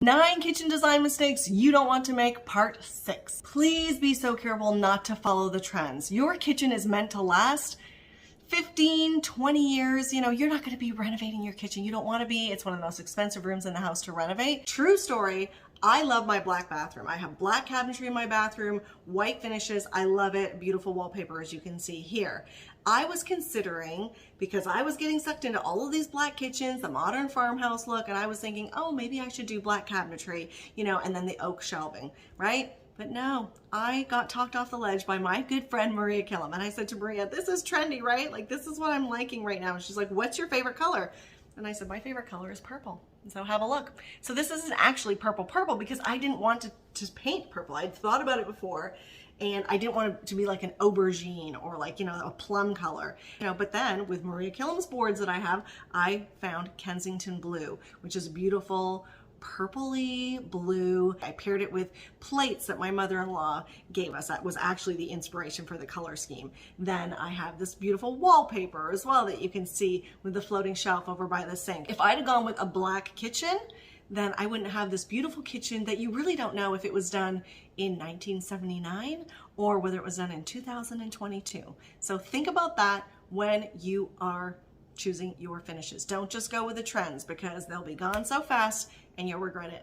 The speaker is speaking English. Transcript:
9 kitchen design mistakes you don't want to make, part 6. Please be so careful not to follow the trends. Your kitchen is meant to last 15, 20 years. You know, you're not going to be renovating your kitchen. You don't want to be. It's one of the most expensive rooms in the house to renovate. True story. I love my black bathroom. I have black cabinetry in my bathroom, white finishes. I love it. Beautiful wallpaper, as you can see here. I was considering, because I was getting sucked into all of these black kitchens, the modern farmhouse look, and I was thinking, oh, maybe I should do black cabinetry, you know, and then the oak shelving, right? But no, I got talked off the ledge by my good friend Maria Killam. And I said to Maria, this is trendy, right? Like, this is what I'm liking right now. And she's like, what's your favorite color? And I said, my favorite color is purple. And so have a look. So this isn't actually purple because I didn't want to paint purple. I'd thought about it before, and I didn't want it to be like an aubergine or like, you know, a plum color. You know, but then with Maria Killam's boards that I have, I found Kensington blue, which is beautiful, purpley blue. I paired it with plates that my mother-in-law gave us. That was actually the inspiration for the color scheme. Then I have this beautiful wallpaper as well that you can see with the floating shelf over by the sink. If I'd have gone with a black kitchen, then I wouldn't have this beautiful kitchen that you really don't know if it was done in 1979 or whether it was done in 2022. So think about that when you are choosing your finishes. Don't just go with the trends because they'll be gone so fast and you'll regret it.